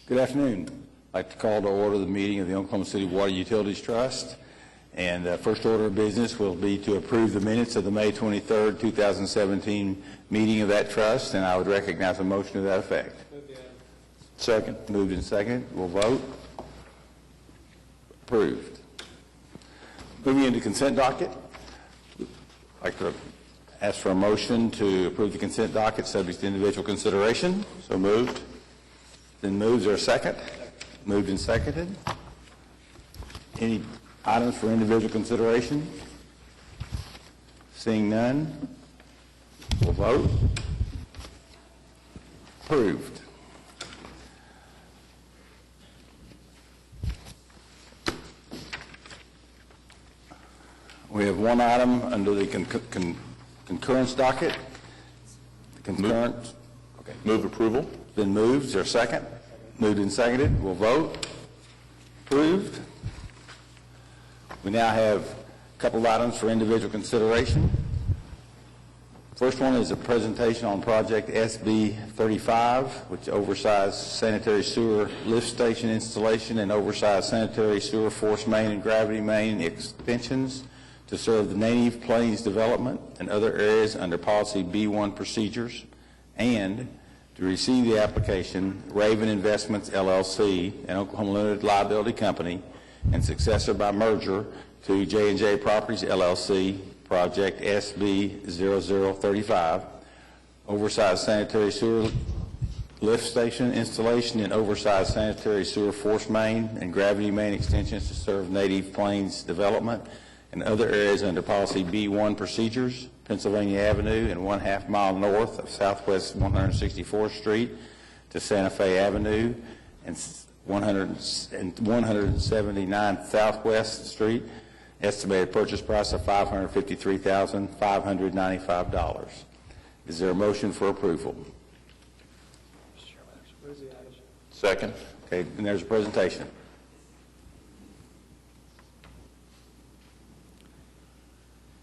Good afternoon. I'd like to call to order the meeting of the Oklahoma City Water Utilities Trust. And first order of business will be to approve the minutes of the May 23rd, 2017 meeting of that trust, and I would recognize a motion to that effect. Second. Moved and seconded. We'll vote. Approved. Moving into consent docket, I'd like to ask for a motion to approve the consent docket subject to individual consideration. So moved. Then moves are second. Moved and seconded. Any items for individual consideration? Seeing none, we'll vote. Approved. We have one item under the concurrence docket. Concurrence. Okay. Move approval. Been moved. Is there a second? Moved and seconded. We'll vote. Approved. We now have a couple of items for individual consideration. First one is a presentation on project SB 35, which oversized sanitary sewer lift station installation and oversized sanitary sewer force main and gravity main extensions to serve the Native Plains development and other areas under policy B1 procedures, and to receive the application, Raven Investments, LLC, an Oklahoma Limited Liability Company, and successor by merger to J&J Properties, LLC, project SB 0035, oversized sanitary sewer lift station installation and oversized sanitary sewer force main and gravity main extensions to serve Native Plains development and other areas under policy B1 procedures, Pennsylvania Avenue and 1/2 mile north of Southwest 164th Street to Santa Fe Avenue and 179 Southwest Street. Estimated purchase price of $553,595. Is there a motion for approval? Second. Okay, and there's a presentation.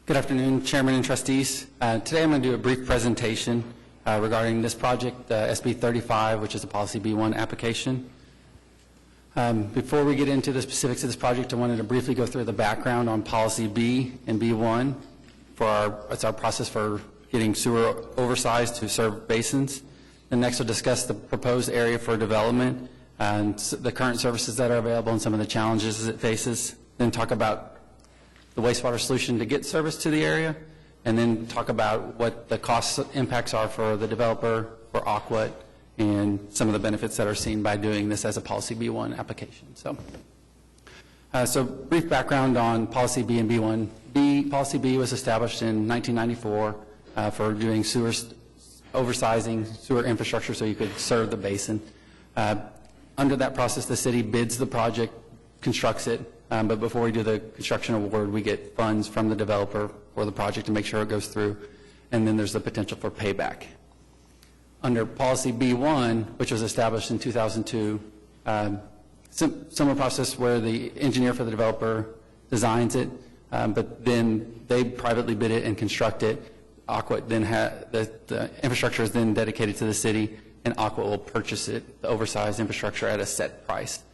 Good afternoon, Chairman and Trustees. Today I'm going to do a brief presentation regarding this project, SB 35, which is a Policy B1 application. Before we get into the specifics of this project, I wanted to briefly go through the background on Policy B and B1. It's our process for getting sewer oversized to serve basins. And next we'll discuss the proposed area for development and the current services that are available and some of the challenges it faces. Then talk about the wastewater solution to get service to the area, and then talk about what the cost impacts are for the developer, for Aquat, and some of the benefits that are seen by doing this as a Policy B1 application. So brief background on Policy B and B1. Policy B was established in 1994 for doing oversizing sewer infrastructure so you could serve the basin. Under that process, the city bids the project, constructs it, but before we do the construction award, we get funds from the developer for the project to make sure it goes through, and then there's the potential for payback. Under Policy B1, which was established in 2002, similar process where the engineer for the developer designs it, but then they privately bid it and construct it. Aquat then the infrastructure is then dedicated to the city, and Aquat will purchase it, the oversized infrastructure, at a set price.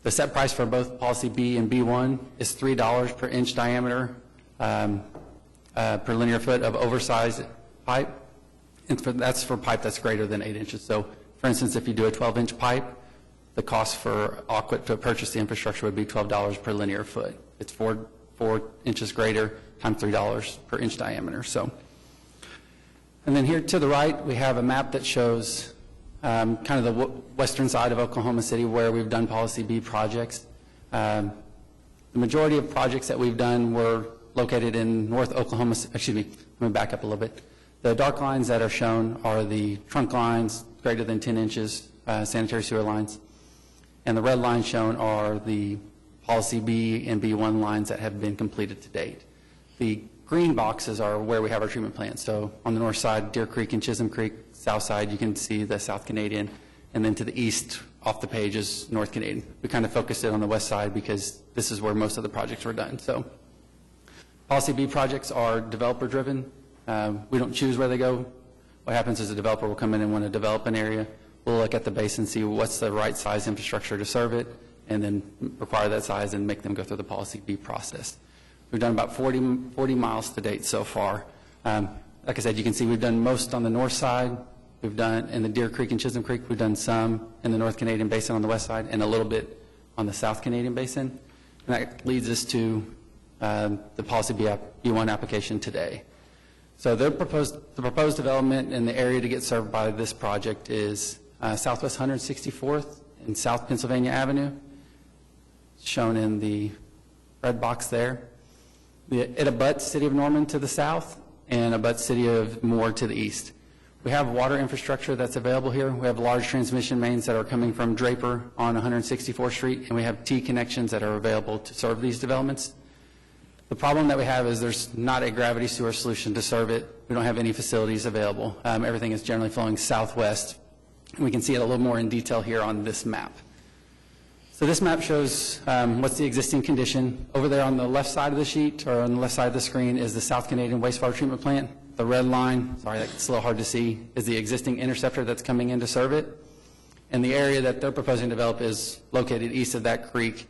The set price for both Policy B and B1 is $3 per inch diameter per linear foot of oversized pipe. And that's for pipe that's greater than 8 inches. So, for instance, if you do a 12-inch pipe, the cost for Aquat to purchase the infrastructure would be $12 per linear foot. It's 4 inches greater times $3 per inch diameter. So, and then here to the right, we have a map that shows kind of the western side of Oklahoma City where we've done Policy B projects. The majority of projects that we've done were located in North Oklahoma. Excuse me, let me back up a little bit. The dark lines that are shown are the trunk lines greater than 10 inches, sanitary sewer lines. And the red lines shown are the Policy B and B1 lines that have been completed to date. The green boxes are where we have our treatment plants. So on the north side, Deer Creek and Chisholm Creek. South side, you can see the South Canadian. And then to the east, off the page, is North Canadian. We kind of focused it on the west side because this is where most of the projects were done. So Policy B projects are developer-driven. We don't choose where they go. What happens is a developer will come in and want to develop an area. we'll look at the basin, see what's the right size infrastructure to serve it, and then require that size and make them go through the Policy B process. We've done about 40 miles to date so far. Like I said, you can see we've done most on the north side. We've done in the Deer Creek and Chisholm Creek. We've done some in the North Canadian Basin on the west side and a little bit on the South Canadian Basin. And that leads us to the Policy B1 application today. So the proposed development in the area to get served by this project is Southwest 164th and South Pennsylvania Avenue, shown in the red box there. It abuts City of Norman to the south and abuts City of Moore to the east. We have water infrastructure that's available here. We have large transmission mains that are coming from Draper on 164th Street, and we have T connections that are available to serve these developments. The problem that we have is there's not a gravity sewer solution to serve it. We don't have any facilities available. Everything is generally flowing southwest. And we can see it a little more in detail here on this map. So this map shows what's the existing condition. Over there on the left side of the sheet, or on the left side of the screen, is the South Canadian Wastewater Treatment Plant. The red line, sorry, that's a little hard to see, is the existing interceptor that's coming in to serve it. And the area that they're proposing to develop is located east of that creek,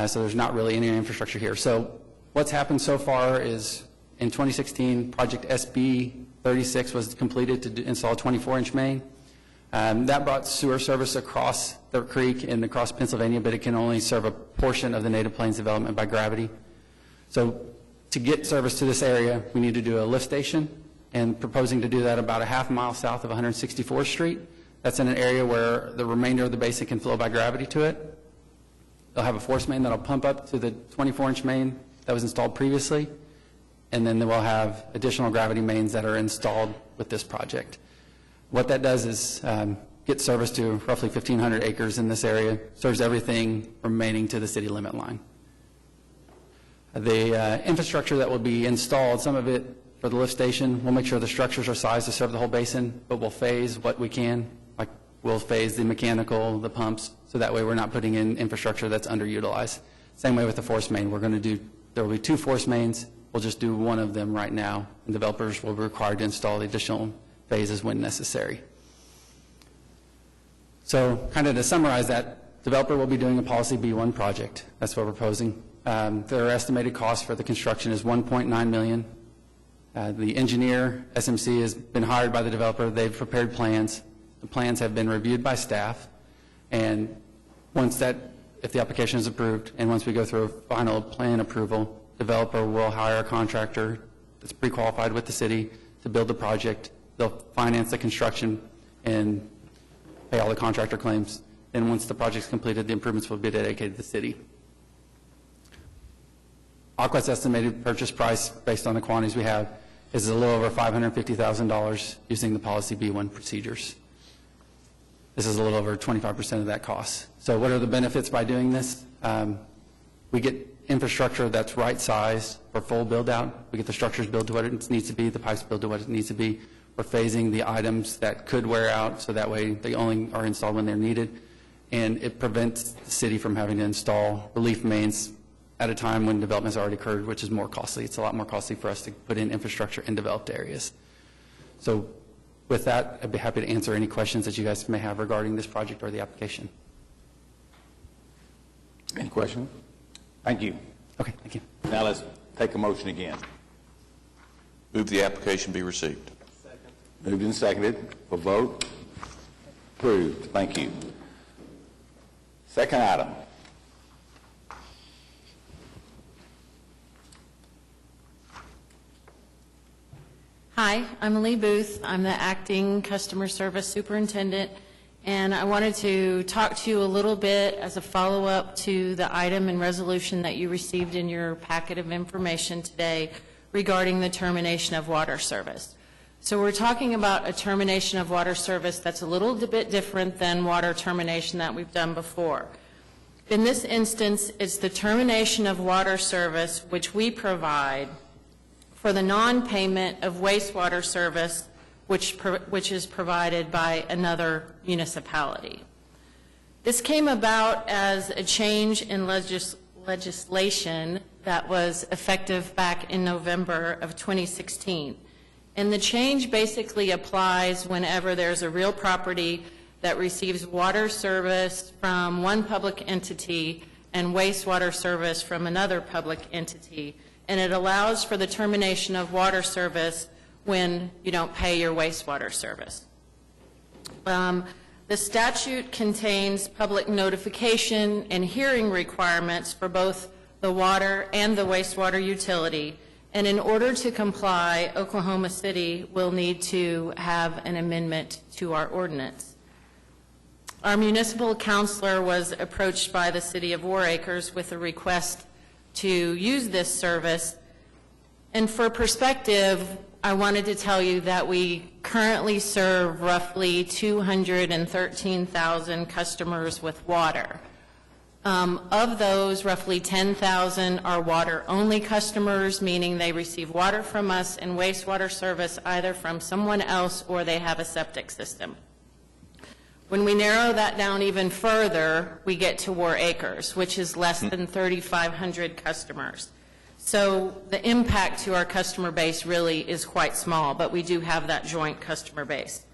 so there's not really any infrastructure here. So what's happened so far is in 2016, Project SB 36 was completed to install a 24-inch main. That brought sewer service across the creek and across Pennsylvania, but it can only serve a portion of the Native Plains development by gravity. So to get service to this area, we need to do a lift station, and proposing to do that about a half mile south of 164th Street. That's in an area where the remainder of the basin can flow by gravity to it. They'll have a force main that'll pump up to the 24-inch main that was installed previously, and then we'll have additional gravity mains that are installed with this project. What that does is get service to roughly 1,500 acres in this area, serves everything remaining to the city limit line. The infrastructure that will be installed, some of it for the lift station, we'll make sure the structures are sized to serve the whole basin, but we'll phase what we can. Like we'll phase the mechanical, the pumps, so that way we're not putting in infrastructure that's underutilized. Same way with the force main. There will be 2 force mains. We'll just do one of them right now, and developers will be required to install the additional phases when necessary. So kind of to summarize that, developer will be doing a Policy B1 project. That's what we're proposing. Their estimated cost for the construction is $1.9 million. The engineer, SMC, has been hired by the developer. They've prepared plans. The plans have been reviewed by staff. And if the application is approved, and once we go through a final plan approval, developer will hire a contractor that's pre-qualified with the city to build the project. They'll finance the construction and pay all the contractor claims. Then once the project's completed, the improvements will be dedicated to the city. Aqua's estimated purchase price, based on the quantities we have, is a little over $550,000 using the Policy B1 procedures. This is a little over 25% of that cost. So what are the benefits by doing this? We get infrastructure that's right-sized for full build-out. We get the structures built to what it needs to be, the pipes built to what it needs to be. We're phasing the items that could wear out, so that way they only are installed when they're needed. And it prevents the city from having to install relief mains at a time when development has already occurred, which is more costly. It's a lot more costly for us to put in infrastructure in developed areas. So with that, I'd be happy to answer any questions that you guys may have regarding this project or the application. Any questions? Thank you. Okay, thank you. Now let's take a motion again. Move the application be received. Moved and seconded for vote. Approved. Thank you. Second item. Hi, I'm Lee Booth. I'm the acting customer service superintendent, and I wanted to talk to you a little bit as a follow-up to the item and resolution that you received in your packet of information today regarding the termination of water service. So we're talking about a termination of water service that's a little bit different than water termination that we've done before. In this instance, it's the termination of water service which we provide for the non-payment of wastewater service which is provided by another municipality. This came about as a change in legislation that was effective back in November of 2016. And the change basically applies whenever there's a real property that receives water service from one public entity and wastewater service from another public entity, and it allows for the termination of water service when you don't pay your wastewater service. The statute contains public notification and hearing requirements for both the water and the wastewater utility, and in order to comply, Oklahoma City will need to have an amendment to our ordinance. Our municipal counselor was approached by the City of War Acres with a request to use this service, and for perspective, I wanted to tell you that we currently serve roughly 213,000 customers with water. Of those, roughly 10,000 are water-only customers, meaning they receive water from us and wastewater service either from someone else or they have a septic system. When we narrow that down even further, we get to War Acres, which is less than 3,500 customers. So the impact to our customer base really is quite small, but we do have that joint customer base.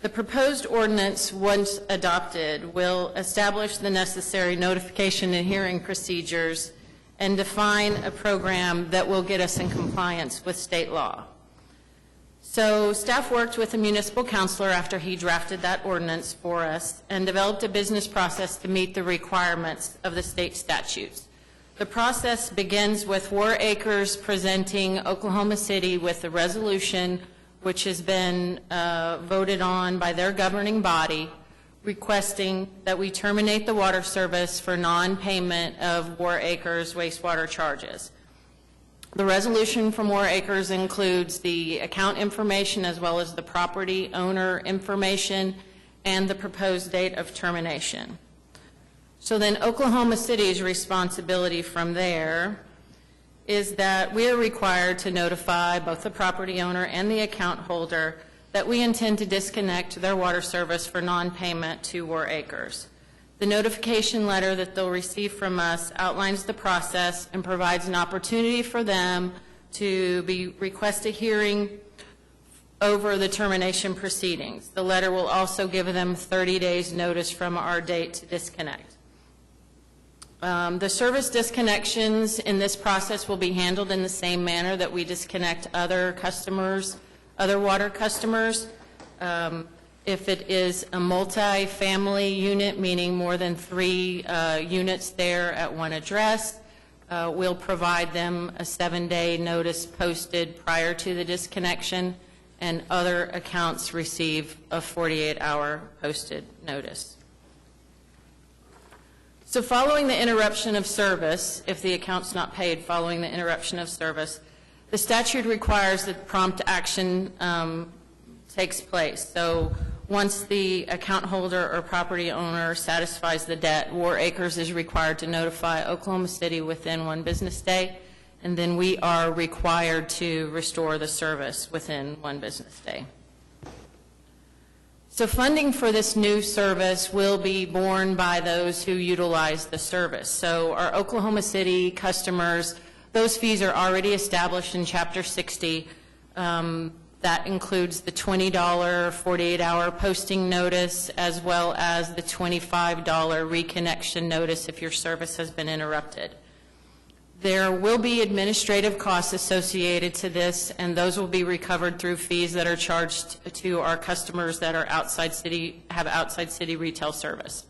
The proposed ordinance, once adopted, will establish the necessary notification and hearing procedures and define a program that will get us in compliance with state law. So staff worked with the municipal counselor after he drafted that ordinance for us and developed a business process to meet the requirements of the state statutes. The process begins with War Acres presenting Oklahoma City with a resolution which has been voted on by their governing body, requesting that we terminate the water service for non-payment of War Acres wastewater charges. The resolution from War Acres includes the account information as well as the property owner information and the proposed date of termination. So then Oklahoma City's responsibility from there is that we are required to notify both the property owner and the account holder that we intend to disconnect their water service for non-payment to War Acres. The notification letter that they'll receive from us outlines the process and provides an opportunity for them to request a hearing over the termination proceedings. The letter will also give them 30 days notice from our date to disconnect. The service disconnections in this process will be handled in the same manner that we disconnect other customers, other water customers. If it is a multi-family unit, meaning more than 3 units there at one address, we'll provide them a 7-day notice posted prior to the disconnection, and other accounts receive a 48-hour posted notice. So following the interruption of service, if the account's not paid following the interruption of service, the statute requires that prompt action takes place. So once the account holder or property owner satisfies the debt, War Acres is required to notify Oklahoma City within 1 business day, and then we are required to restore the service within 1 business day. So funding for this new service will be borne by those who utilize the service. So our Oklahoma City customers, those fees are already established in Chapter 60. That includes the $20 48-hour posting notice as well as the $25 reconnection notice if your service has been interrupted. There will be administrative costs associated to this, and those will be recovered through fees that are charged to our customers that are outside city retail service.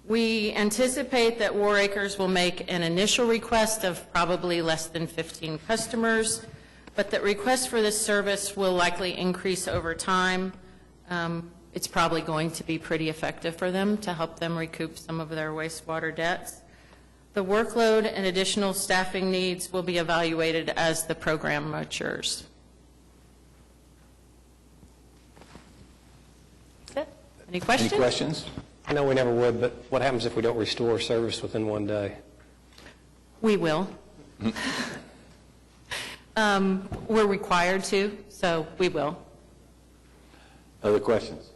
We anticipate that War Acres will make an initial request of probably less than 15 customers, but that requests for this service will likely increase over time. It's probably going to be pretty effective for them to help them recoup some of their wastewater debts. The workload and additional staffing needs will be evaluated as the program matures. That's it. Any questions? Any questions? I know we never would, but what happens if we don't restore service within 1 day? We will. We're required to, so we will. Other questions?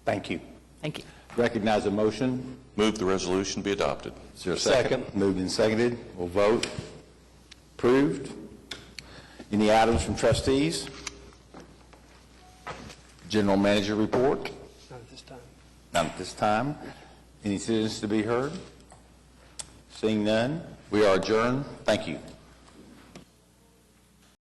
Thank you. Thank you. Recognize a motion. Move the resolution be adopted. Is there a second? Second. Moved and seconded. We'll vote. Approved. Any items from trustees? General Manager report? Not at this time. None at this time. Any citizens to be heard? Seeing none, we are adjourned. Thank you.